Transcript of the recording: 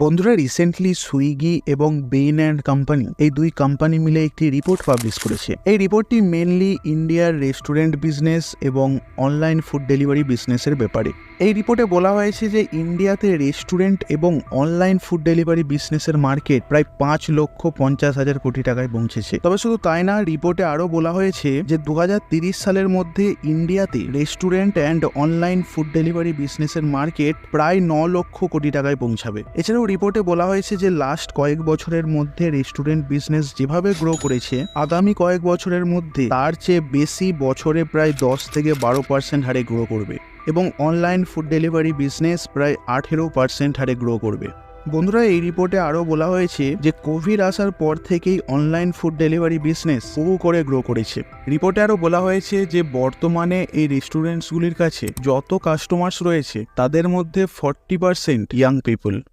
বন্ধুরা, recently Swiggy এবং বেইন and company এই দুই কোম্পানি মিলে একটি রিপোর্ট পাবলিশ করেছে। এই রিপোর্টটি মেনলি ইন্ডিয়ার রেস্টুরেন্ট বিজনেস এবং অনলাইন ফুড ডেলিভারি বিজনেসের ব্যাপারে। এই রিপোর্টে বলা হয়েছে যে ইন্ডিয়াতে রেস্টুরেন্ট এবং অনলাইন ফুড ডেলিভারি বিজনেসের মার্কেট প্রায় 5,50,000 কোটি টাকায় পৌঁছেছে। তবে শুধু তাই না, রিপোর্টে আরও বলা হয়েছে যে 2030 সালের মধ্যে ইন্ডিয়াতে restaurant and online food delivery বিজনেসের মার্কেট প্রায় 9 লক্ষ কোটি টাকায় পৌঁছাবে। এছাড়াও রিপোর্টে বলা হয়েছে যে লাস্ট কয়েক বছরের মধ্যে রেস্টুরেন্ট বিজনেস যেভাবে গ্রো করেছে, আগামী কয়েক বছরের মধ্যে তার চেয়ে বেশি বছরে প্রায় 10 থেকে 12% হারে গ্রো করবে এবং অনলাইন ফুড ডেলিভারি বিজনেস প্রায় 18% হারে গ্রো করবে। বন্ধুরা, এই রিপোর্টে আরও বলা হয়েছে যে কোভিড আসার পর থেকেই অনলাইন ফুড ডেলিভারি বিজনেস বহু করে গ্রো করেছে। রিপোর্টে আরও বলা হয়েছে যে বর্তমানে এই রেস্টুরেন্টসগুলির কাছে যত কাস্টমার্স রয়েছে তাদের মধ্যে 40% ইয়াং পিপল।